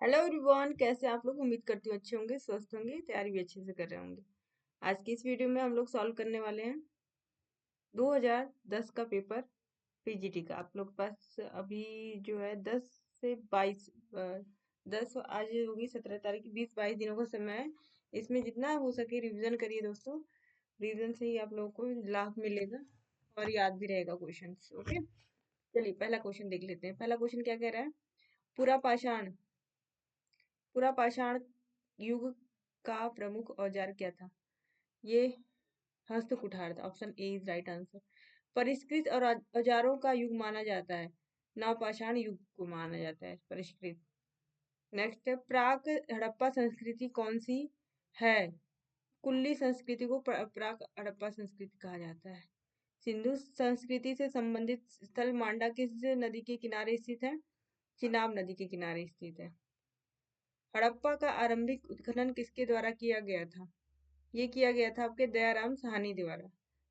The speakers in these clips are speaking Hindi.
हेलो एवरीवन, कैसे आप लोग? उम्मीद करती हूँ अच्छे होंगे, स्वस्थ होंगे, तैयारी भी अच्छे से कर रहे होंगे। आज की इस वीडियो में हम लोग सॉल्व करने वाले हैं 2010 का पेपर पीजीटी का। आप लोग के पास अभी जो है 10 से 22 10 आज होगी 17 तारीख, 20-22 दिनों का समय है। इसमें जितना हो सके रिवीजन करिए दोस्तों। रिवीजन से ही आप लोगों को लाभ मिलेगा और याद भी रहेगा क्वेश्चन। ओके, चलिए पहला क्वेश्चन देख लेते हैं। पहला क्वेश्चन क्या कह रहा है? पूरा पाषाण पूरा पाषाण युग का प्रमुख औजार क्या था? ये हस्त कुठार था। Option A is right answer. परिष्कृत और औजारों का युग माना जाता है। नवपाषाण युग को माना जाता है परिष्कृत। नेक्स्ट है, प्राक हड़प्पा संस्कृति कौन सी है? कुल्ली संस्कृति को प्राक हड़प्पा संस्कृति कहा जाता है। सिंधु संस्कृति से संबंधित स्थल मांडा किस नदी के किनारे स्थित है? चिनाब नदी के किनारे स्थित है। हड़प्पा का आरंभिक उत्खनन किसके द्वारा किया गया था? ये किया गया था आपके दयाराम साहनी द्वारा।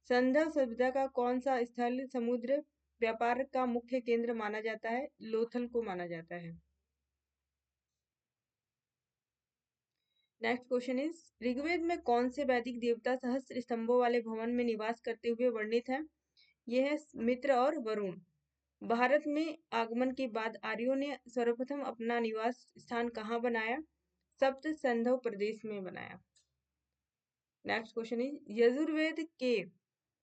संदव सभ्यता का कौन सा स्थल समुद्र व्यापार का मुख्य केंद्र माना जाता है? लोथल को माना जाता है। नेक्स्ट क्वेश्चन इज, ऋग्वेद में कौन से वैदिक देवता सहस्त्र स्तंभों वाले भवन में निवास करते हुए वर्णित है? ये है मित्र और वरुण। भारत में आगमन के बाद आर्यों ने सर्वप्रथम अपना निवास स्थान कहाँ बनाया? सप्त सिंधु प्रदेश में बनाया। नेक्स्ट क्वेश्चन इज, यजुर्वेद के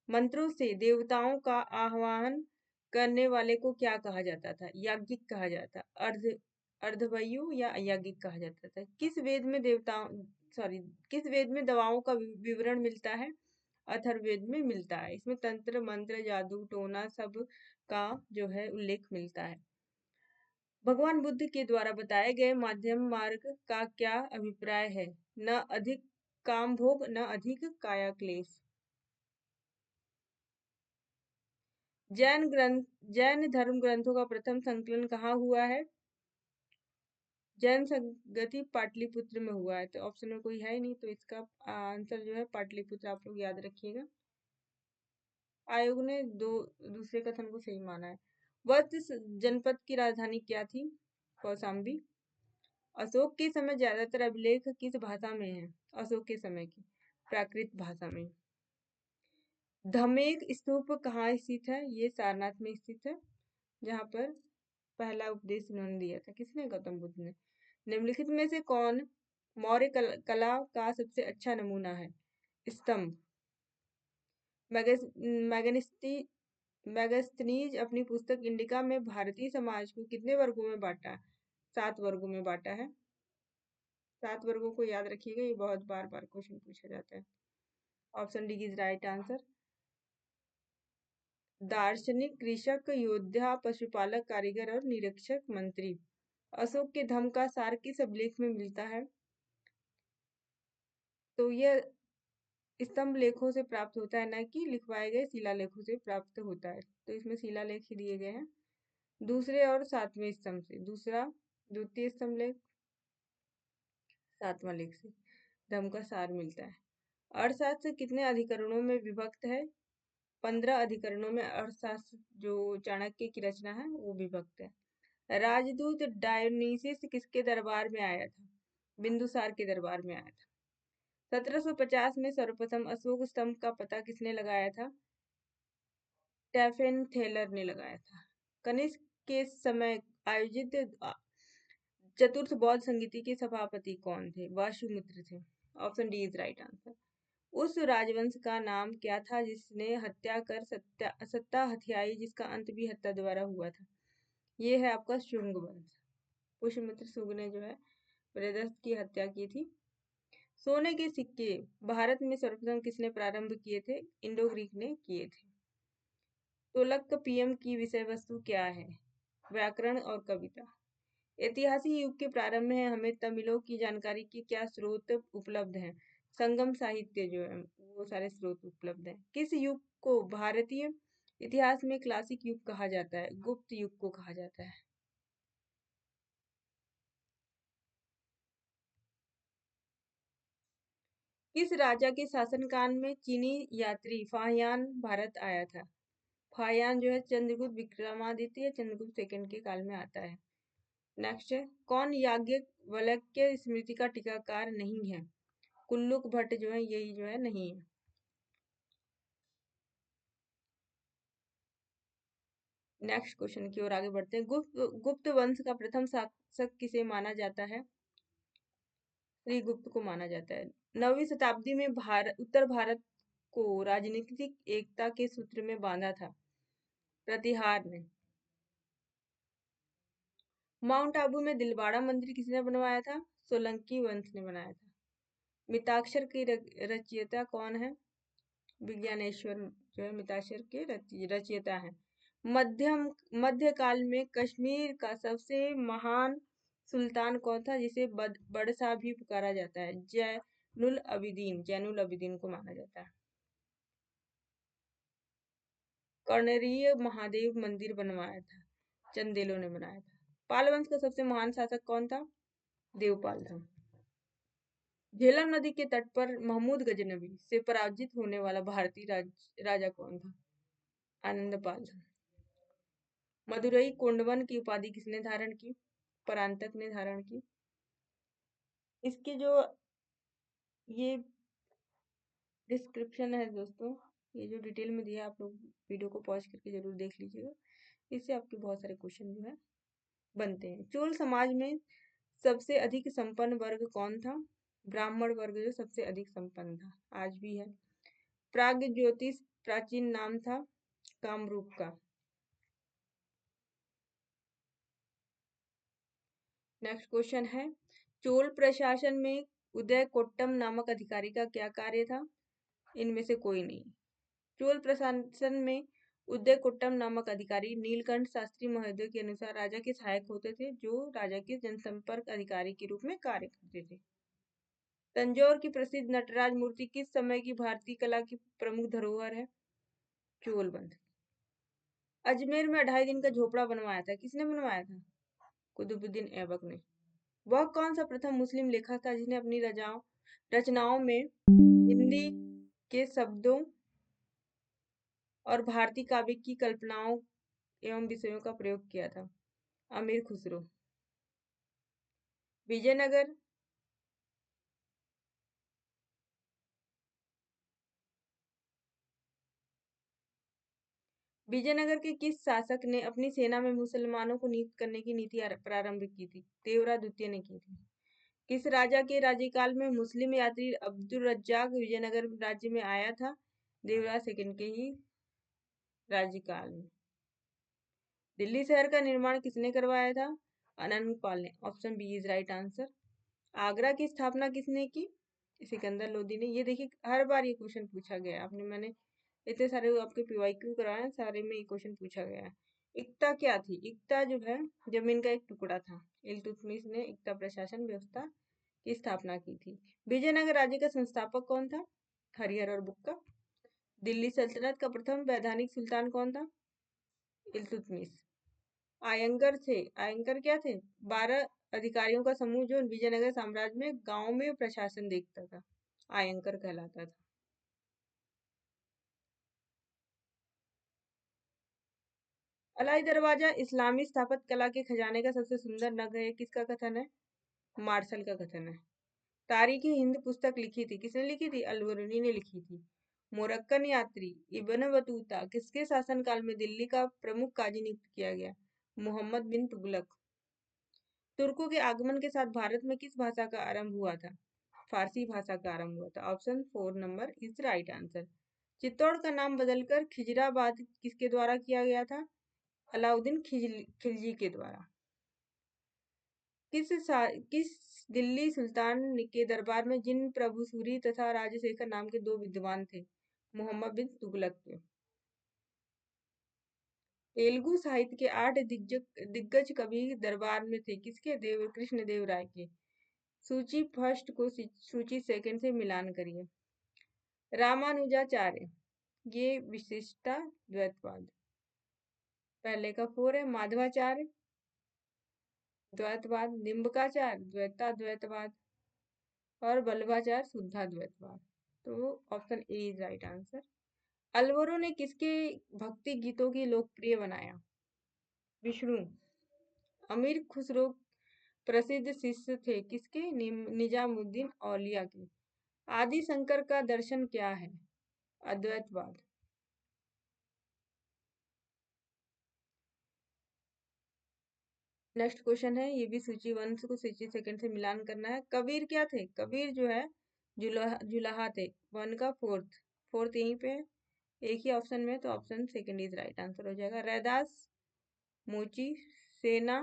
मंत्रों से देवताओं का आह्वान करने वाले को क्या कहा जाता था? याज्ञिक कहा जाता, अर्धवायु या याज्ञिक कहा जाता था। किस वेद में किस वेद में दवाओं का विवरण मिलता है? अथर्ववेद में मिलता है। इसमें तंत्र मंत्र जादू टोना सब का जो है उल्लेख मिलता है। भगवान बुद्ध के द्वारा बताए गए मध्यम मार्ग का क्या अभिप्राय है? न अधिक काम भोग, न अधिक काया क्लेश। जैन धर्म ग्रंथों का प्रथम संकलन कहाँ हुआ है? जैन संगति पाटलिपुत्र में हुआ है। तो ऑप्शन में कोई है ही नहीं, तो इसका आंसर जो है पाटलिपुत्र। आप लोग याद रखिएगा। आयोग ने दूसरे कथन को सही माना है। वत्स जनपद की राजधानी क्या थी? कौशाम्बी। अशोक के समय ज्यादातर अभिलेख किस भाषा में है? अशोक के समय की प्राकृत भाषा में। धमेक स्तूप कहाँ स्थित है? ये सारनाथ में स्थित है, जहाँ पर पहला उपदेश उन्होंने दिया था। किसने? गौतम बुद्ध ने। निम्नलिखित में से कौन मौर्य कला का सबसे अच्छा नमूना है? स्तंभ। मैगस्थनीज अपनी पुस्तक इंडिका में भारतीय समाज को कितने वर्गों में बांटा? 7 वर्गों में बांटा है। 7 वर्गों को याद रखिएगा, ये बहुत बार बार क्वेश्चन पूछा जाता है। Option D is right answer. दार्शनिक, कृषक, योद्धा, पशुपालक, कारीगर और निरीक्षक, मंत्री। अशोक के धम्म का सार किस अभिलेख में मिलता है? तो यह स्तंभ लेखों से प्राप्त होता है, न कि लिखवाए गए शिलालेखों से प्राप्त होता है। तो इसमें शिलालेख ही दिए गए हैं। दूसरे और सातवें स्तंभ से, दूसरा द्वितीय स्तंभ लेख, सातवां लेख से धम्म का सार मिलता है। अर्थशास्त्र कितने अधिकरणों में विभक्त है? 15 अधिकरणों में अर्थशास्त्र जो चाणक्य की रचना है वो विभक्त है। राजदूत डायोनिसिस किसके दरबार में आया था? बिंदुसार के दरबार में आया था। 1750 में सर्वप्रथम अशोक स्तंभ का पता किसने लगाया था? स्टेफेन थेलर ने लगाया था। कनिष्क के समय आयोजित चतुर्थ बौद्ध संगीति के सभापति कौन थे? वासुमित्र थे। Option D is right answer. उस राजवंश का नाम क्या था जिसने हत्या कर सत्ता हथियाई, जिसका अंत भी हत्या द्वारा हुआ था? ये है आपका शुंग वंश। पुष्यमित्र शुंग ने जो है प्रियदर्शी की हत्या की थी। सोने के सिक्के भारत में सर्वप्रथम किसने प्रारंभ किए थे? इंडो ग्रीक ने किए थे। तोलक पीएम की विषय वस्तु क्या है? व्याकरण और कविता। ऐतिहासिक युग के प्रारंभ में हमें तमिलों की जानकारी की क्या स्रोत उपलब्ध हैं? संगम साहित्य जो है वो सारे स्रोत उपलब्ध हैं। किस युग को भारतीय इतिहास में क्लासिक युग कहा जाता है? गुप्त युग को कहा जाता है। किस राजा के शासनकाल में चीनी यात्री फाहियान भारत आया था? फाहियान जो है चंद्रगुप्त विक्रमादित्य या चंद्रगुप्त सेकंड के काल में आता है। नेक्स्ट है, कौन याज्ञवल्क्य स्मृति का टीकाकार नहीं है? कुल्लुक भट्ट जो है यही जो है नहीं है। नेक्स्ट क्वेश्चन की ओर आगे बढ़ते हैं। गुप्त वंश का प्रथम शासक किसे माना जाता है? श्री गुप्त को माना जाता है। 9वीं शताब्दी में उत्तर भारत को राजनीतिक एकता के सूत्र में बांधा था प्रतिहार ने। माउंट आबू में दिलवाड़ा मंदिर किसने बनवाया था? सोलंकी वंश ने बनाया था। मिताक्षर की रचयिता कौन है? विज्ञानेश्वर जो है मिताक्षर के रचयिता है। मध्यकाल में कश्मीर का सबसे महान सुल्तान कौन था जिसे बड़शाह भी पुकारा जाता है? जैनुल अबिदीन को माना जाता है। कर्णरीय महादेव मंदिर बनवाया था, चंदेलों ने बनाया था। पाल वंश का सबसे महान शासक कौन था? देवपाल था। झेलम नदी के तट पर महमूद गजनबी से पराजित होने वाला भारतीय राजा कौन था? आनंदपाल था। मदुरई कोंडवन की उपाधि किसने धारण की? परांतक ने धारण की। इसके जो ये डिस्क्रिप्शन है दोस्तों, ये जो डिटेल में दिया, आप लोग वीडियो को पॉज करके जरूर देख लीजिएगा। इससे आपके बहुत सारे क्वेश्चन जो है बनते हैं। चोल समाज में सबसे अधिक संपन्न वर्ग कौन था? ब्राह्मण वर्ग जो सबसे अधिक संपन्न था, आज भी है। प्राग ज्योतिष प्राचीन नाम था कामरूप का। नेक्स्ट क्वेश्चन है, चोल प्रशासन में उदय कोट्टम नामक अधिकारी का क्या कार्य था? इनमें से कोई नहीं। चोल प्रशासन में उदय कोट्टम नामक अधिकारी नीलकंठ शास्त्री महोदय के अनुसार राजा के सहायक होते थे, जो राजा के जनसंपर्क अधिकारी के रूप में कार्य करते थे। तंजौर की प्रसिद्ध नटराज मूर्ति किस समय की भारतीय कला की प्रमुख धरोहर है? चोल वंश। अजमेर में 2.5 दिन का झोपड़ा बनवाया था, किसने बनवाया था? कुतुबुद्दीन ऐबक ने। वह कौन सा प्रथम मुस्लिम लेखक था जिसने अपनी रचनाओं में हिंदी के शब्दों और भारतीय काव्य की कल्पनाओं एवं विषयों का प्रयोग किया था? अमीर खुसरो। विजयनगर विजयनगर के किस शासक ने अपनी सेना में मुसलमानों को नियुक्त करने की नीति प्रारंभ की थी? देवरा द्वितीय ने की थी। किस राजा के राज्यकाल में मुस्लिम यात्री अब्दुल रज्जाक विजयनगर राज्य में आया था? देवराज सेकंड के ही राज्यकाल में। दिल्ली शहर का निर्माण किसने करवाया था? अनंगपाल ने। Option B is right answer. Agra की स्थापना किसने की? सिकंदर लोदी ने। ये देखिए हर बार ये क्वेश्चन पूछा गया है, मैंने इतने सारे आपके पीवाईक्यू कराए हैं, सारे में ये क्वेश्चन पूछा गया है। इक्ता क्या थी? इक्ता जो है जमीन का एक टुकड़ा था। इल्तुतमिश ने इक्ता प्रशासन व्यवस्था की स्थापना की थी। विजयनगर राज्य का संस्थापक कौन था? हरिहर और बुक्का। दिल्ली सल्तनत का प्रथम वैधानिक सुल्तान कौन था? इल्तुतमिश। आयंगर क्या थे? 12 अधिकारियों का समूह जो विजयनगर साम्राज्य में गांव में प्रशासन देखता था, आयंकर कहलाता था। अलाई दरवाजा इस्लामी स्थापत्य कला के खजाने का सबसे सुंदर नग है, किसका कथन है? मार्शल का कथन है। तारीखी हिंद पुस्तक लिखी थी, किसने लिखी थी? अल-बरूनी ने लिखी थी। मोरक्कन यात्री इब्न बतूता किसके शासनकाल में दिल्ली का प्रमुख काजी नियुक्त किया गया? मोहम्मद बिन तुगलक। तुर्कों के आगमन के साथ भारत में किस भाषा का आरंभ हुआ था? फारसी भाषा का आरंभ हुआ था। Option 4 number is right answer. Chittor का नाम बदलकर खिजराबाद किसके द्वारा किया गया था? अलाउद्दीन खिलजी के द्वारा। किस दिल्ली सुल्तान के दरबार में जिन प्रभुसूरी तथा राजशेखर नाम के 2 विद्वान थे? मोहम्मद बिन तुगलक के। तेलुगु साहित्य के 8 दिग्गज कवि दरबार में थे, किसके? कृष्ण देव राय के। सूची फर्स्ट को सूची सेकंड से मिलान करिए। रामानुजाचार्य, ये विशिष्टा द्वैतवाद। पहले का 4 है। माधवाचार्य द्वैतवाद, निम्बकाचार्य द्वैतवाद और वल्लभाचार्य शुद्धाद्वैतवाद। तो option A is right answer. अलवरो ने किसके भक्ति गीतों की लोकप्रिय बनाया? विष्णु। अमीर खुसरो प्रसिद्ध शिष्य थे किसके? निजामुद्दीन औलिया के। आदि शंकर का दर्शन क्या है? अद्वैतवाद। नेक्स्ट क्वेश्चन है, ये भी सूची 1 को सूची 2 से मिलान करना है। कबीर क्या थे? कबीर जो है जुलाहा थे। 1 का फोर्थ यहीं पे है, एक ही ऑप्शन में, तो ऑप्शन 2 इज राइट आंसर हो जाएगा। रैदास, मोची, सेना,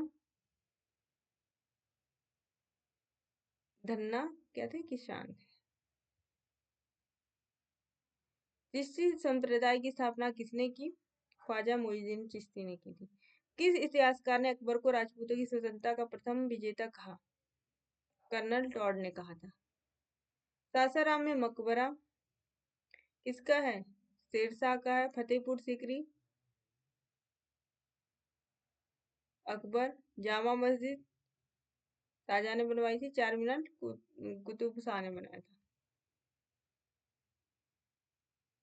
धन्ना क्या थे? किसान थे। चिश्ती संप्रदाय की स्थापना किसने की? ख्वाजा मोइनुद्दीन चिश्ती ने की थी। किस इतिहासकार ने अकबर को राजपूतों की स्वतंत्रता का प्रथम विजेता कहा? कर्नल टॉड ने कहा था। सासाराम में मकबरा किसका है? शेरशाह का है। फतेहपुर सीकरी, अकबर। जामा मस्जिद शाहजहां ने बनवाई थी। 4 मीनार कुतुब शाह ने बनाया था।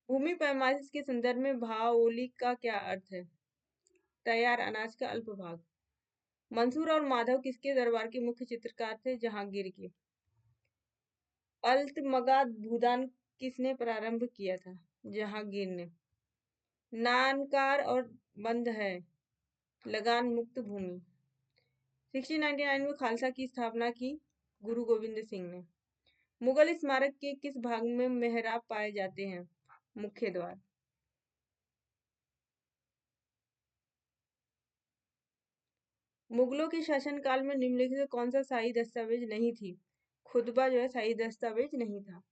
भूमि पैमाइश के संदर्भ में भौगोलिक का क्या अर्थ है? तैयार अनाज का अल्प भाग। मंसूर और माधव किसके दरबार के मुख्य चित्रकार थे? जहांगीर के। अल्तमगाद भूदान किसने प्रारंभ किया था? जहांगीर ने। नानकार और बंद है लगान मुक्त भूमि। 1699 में खालसा की स्थापना की गुरु गोविंद सिंह ने। मुगल स्मारक के किस भाग में मेहराब पाए जाते हैं? मुख्य द्वार। मुगलों के शासनकाल में निम्नलिखित में कौन सा शाही दस्तावेज नहीं थी? खुतबा जो है शाही दस्तावेज नहीं था।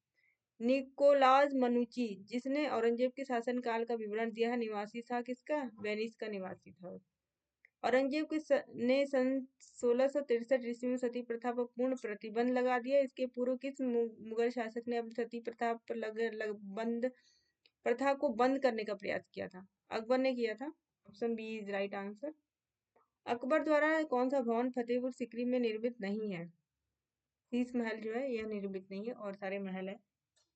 निकोलास मनुची जिसने औरंगजेब के शासनकाल का विवरण दिया है, निवासी था किसका? वेनिस का निवासी था। औरंगजेब ने सन 1663 ईस्वी में सती प्रथा पर पूर्ण प्रतिबंध लगा दिया। इसके पूर्व किस मुगल शासक ने अपनी सती प्रथा पर प्रथा को बंद करने का प्रयास किया था? अकबर ने किया था। Option B is right answer. Akbar द्वारा कौन सा भवन फतेहपुर सीकरी में निर्मित नहीं है? शीश महल जो है यह निर्मित नहीं है, और सारे महल है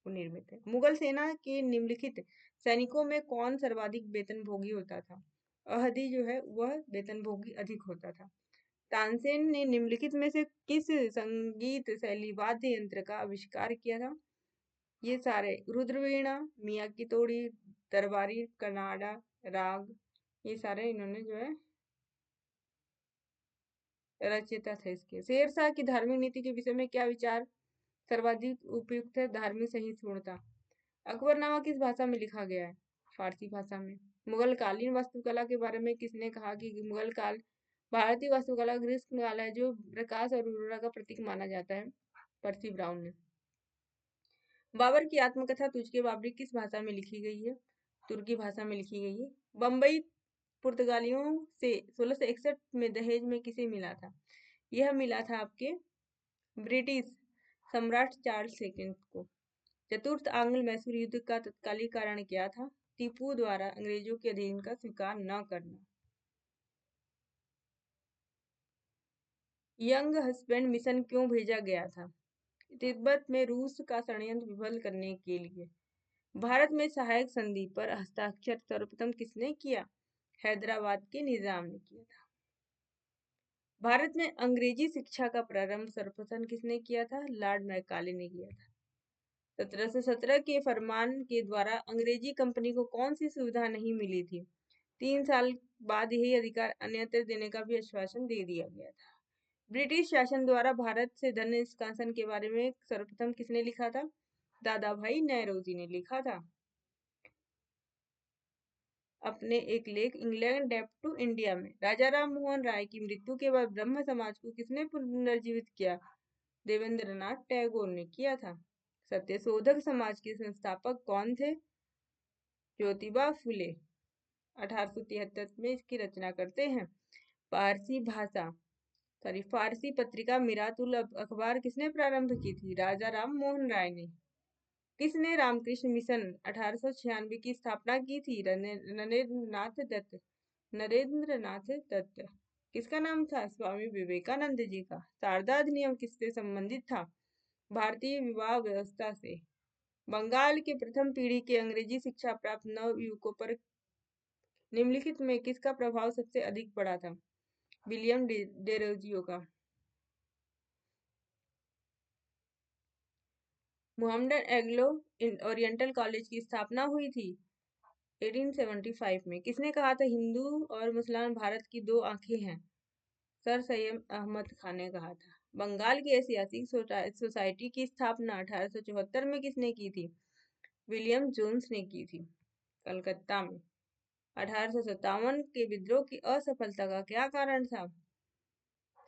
वो निर्मित है। मुगल सेना के निम्नलिखित सैनिकों में कौन सर्वाधिक वेतनभोगी होता था? अहदी जो है वह वेतनभोगी अधिक होता था। तानसेन ने निम्नलिखित में से किस संगीत शैली वाद्य यंत्र का आविष्कार किया था? ये सारे रुद्रवीणा, मियाँ की तोड़ी, दरबारी कनाडा राग, ये सारे इन्होंने जो है रचयिता थे इसके। शेरशाह की धार्मिक नीति के विषय में क्या विचार सर्वाधिक उपयुक्त है? धार्मिक सहिष्णुता। अकबरनामा किस भाषा में लिखा गया है? फारसी भाषा में। मुगल कालीन वास्तुकला के बारे में किसने कहा कि मुगल काल भारतीय वास्तुकला ग्रीष्म काल है जो प्रकाश और उर्वरा का प्रतीक माना जाता है? पर्सी ब्राउन ने। बाबर की आत्मकथा तुझके बाबरी किस भाषा में लिखी गई है? तुर्की भाषा में लिखी गई है। बम्बई पुर्तगालियों से 1661 में दहेज में किसे मिला था? यह मिला था आपके ब्रिटिश सम्राट चार्ल्स सेकंड को। चतुर्थ आंग्ल मैसूर युद्ध का तत्कालीन कारण क्या था? टीपू द्वारा अंग्रेजों के अधीन का स्वीकार न करना। यंग हस्बैंड मिशन क्यों भेजा गया था? तिब्बत में रूस का षड्यंत्र विफल करने के लिए। भारत में सहायक संधि पर हस्ताक्षर सर्वप्रथम किसने किया? हैदराबाद के निजाम ने किया था। भारत में अंग्रेजी शिक्षा का प्रारंभ सर्वप्रथम किसने किया था? लॉर्ड मैकाले ने किया था। 1717 के फरमान के द्वारा अंग्रेजी कंपनी को कौन सी सुविधा नहीं मिली थी? 3 साल बाद यही अधिकार अन्यत्र देने का भी आश्वासन दे दिया गया था। ब्रिटिश शासन द्वारा भारत से धन निष्कासन के बारे में सर्वप्रथम किसने लिखा था? दादा भाई नौरोजी ने लिखा था अपने एक लेख इंग्लैंड डेप्ट टू इंडिया में। राजा राम मोहन राय की मृत्यु के बाद ब्रह्म समाज को किसने पुनर्जीवित किया? देवेंद्रनाथ टैगोर ने किया था। सत्यशोधक समाज के संस्थापक कौन थे? ज्योतिबा फुले 1873 में इसकी रचना करते हैं। फारसी पत्रिका मिरातुल अखबार किसने प्रारंभ की थी? राजा राम मोहन राय ने। किसने रामकृष्ण मिशन 1896 की स्थापना की थी? नरेंद्र नाथ दत्त। किसका नाम था? स्वामी विवेकानंद जी का। शारदा अधिनियम किससे संबंधित था? भारतीय विवाह व्यवस्था से। बंगाल के प्रथम पीढ़ी के अंग्रेजी शिक्षा प्राप्त नव युवकों पर निम्नलिखित में किसका प्रभाव सबसे अधिक पड़ा था? विलियम डेरोजियो का। मोहम्मदन एंग्लो ओरिएंटल कॉलेज की स्थापना हुई थी 1875 में। किसने कहा था हिंदू और मुसलमान भारत की दो आंखें हैं? सर सैयद अहमद खान ने कहा था। बंगाल की ऐतिहासिक सोसाइटी की स्थापना 1874 में किसने की थी? विलियम जोन्स ने की थी, कलकत्ता में। 1857 के विद्रोह की असफलता का क्या कारण था?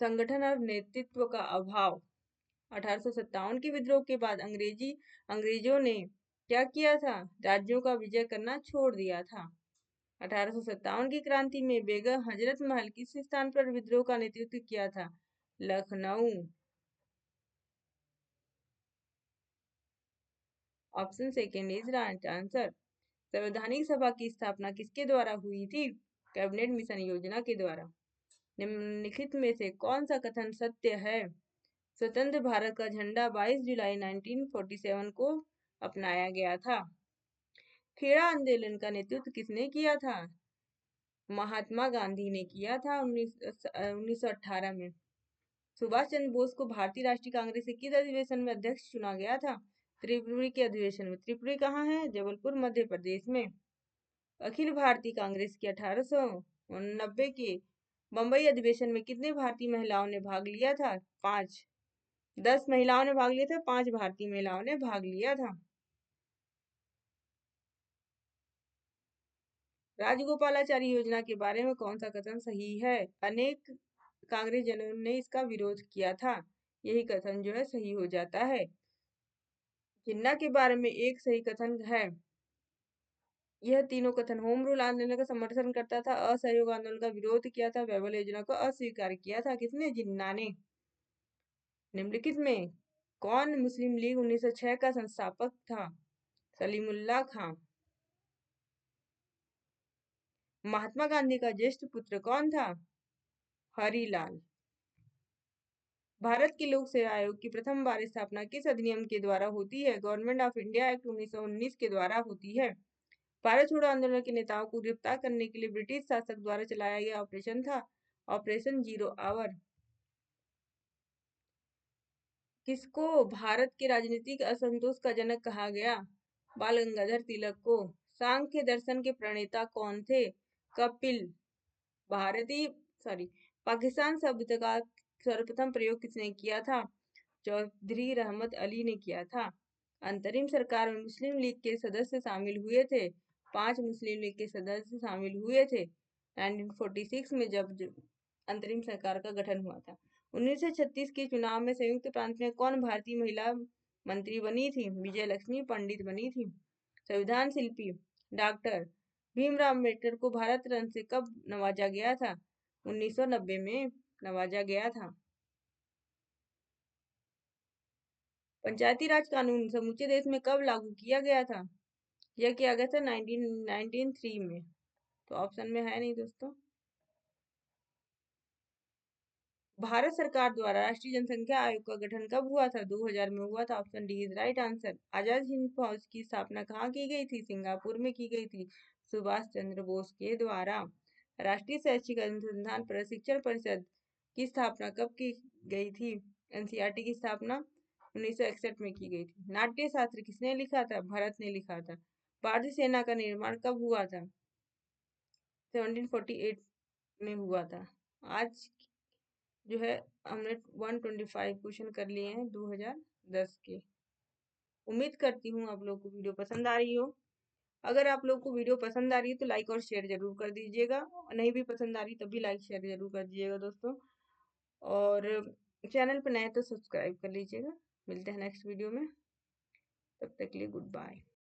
संगठन और नेतृत्व का अभाव। 1857 के विद्रोह के बाद अंग्रेजों ने क्या किया था? राज्यों का विजय करना छोड़ दिया था। 1857 की क्रांति में बेगम हजरत महल किस स्थान पर विद्रोह का नेतृत्व किया था? Lucknow. Option second is right answer. संवैधानिक सभा की स्थापना किसके द्वारा हुई थी? कैबिनेट मिशन योजना के द्वारा। निम्नलिखित में से कौन सा कथन सत्य है? स्वतंत्र भारत का झंडा 22 जुलाई 1947 को अपनाया गया था। खेड़ा आंदोलन का नेतृत्व किसने किया था? महात्मा गांधी ने किया था 1918 में। सुभाष चंद्र बोस को भारतीय राष्ट्रीय कांग्रेस के किस अधिवेशन में अध्यक्ष चुना गया था? त्रिपुरी के अधिवेशन में। त्रिपुरी कहाँ है? जबलपुर, मध्य प्रदेश में। अखिल भारतीय कांग्रेस के 1889 के बंबई अधिवेशन में कितने भारतीय महिलाओं ने भाग लिया था? 5। 10 महिलाओं ने भाग लिया था, 5 भारतीय महिलाओं ने भाग लिया था। राजगोपालाचारी योजना के बारे में कौन सा कथन सही है? अनेक कांग्रेस जनों ने इसका विरोध किया था। यही कथन जो है सही हो जाता है। जिन्ना के बारे में एक सही कथन है। यह तीनों कथन होम रूल आंदोलन का समर्थन करता था, असहयोग आंदोलन का विरोध किया था, बैबल योजना को अस्वीकार किया था। किसने? जिन्ना ने। निम्नलिखित में कौन मुस्लिम लीग 1906 का संस्थापक था? सलीमुल्लाह खां। महात्मा गांधी का ज्येष्ठ पुत्र कौन था? हरिलाल। भारत के लोक सेवा आयोग की प्रथम बार स्थापना किस अधिनियम के द्वारा होती है? गवर्नमेंट ऑफ इंडिया एक्ट 1919 के द्वारा होती है। भारत छोड़ो आंदोलन के नेताओं को गिरफ्तार करने के लिए ब्रिटिश शासक द्वारा चलाया गया ऑपरेशन था ऑपरेशन जीरो आवर। किसको भारत के राजनीतिक असंतोष का जनक कहा गया? बाल गंगाधर तिलक को। सांख्य दर्शन के प्रणेता कौन थे? कपिल। भारतीय पाकिस्तान शब्द का सर्वप्रथम प्रयोग किसने किया था? चौधरी रहमत अली ने किया था। अंतरिम सरकार में मुस्लिम लीग के सदस्य शामिल हुए थे। 5 मुस्लिम लीग के सदस्य शामिल हुए थे 1946 में, जब अंतरिम सरकार का गठन हुआ था। 1936 के चुनाव में संयुक्त प्रांत में कौन भारतीय महिला मंत्री बनी थी? विजय लक्ष्मी पंडित बनी थी। संविधान शिल्पी डॉक्टर भीमराव अम्बेडकर को भारत रत्न से कब नवाजा गया था? 1990 में नवाजा गया था। पंचायती राज कानून समूचे देश में कब लागू किया गया था? यह किया गया था 1993 में। तो ऑप्शन में है नहीं दोस्तों। भारत सरकार द्वारा राष्ट्रीय जनसंख्या आयोग का गठन कब हुआ था? 2000 में हुआ था। Option D is right answer. Azad Hind Fauj की स्थापना कहाँ की गई थी? सिंगापुर में की गई थी सुभाष चंद्र बोस के द्वारा। राष्ट्रीय शैक्षिक अनुसंधान प्रशिक्षण परिषद की स्थापना कब की गई थी? एनसीईआरटी की स्थापना 1961 में की गई थी। नाट्य शास्त्र किसने लिखा था? भरत ने लिखा था। भारतीय सेना का निर्माण कब हुआ था? 1748 में हुआ था। आज जो है हमने 125 क्वेश्चन कर लिए हैं 2010 के। उम्मीद करती हूँ आप लोग को वीडियो पसंद आ रही हो। अगर आप लोग को वीडियो पसंद आ रही है तो लाइक और शेयर जरूर कर दीजिएगा, नहीं भी पसंद आ रही तब भी लाइक शेयर जरूर कर दीजिएगा दोस्तों। और चैनल पर नए तो सब्सक्राइब कर लीजिएगा। मिलते हैं नेक्स्ट वीडियो में, तब तक के लिए गुड बाय।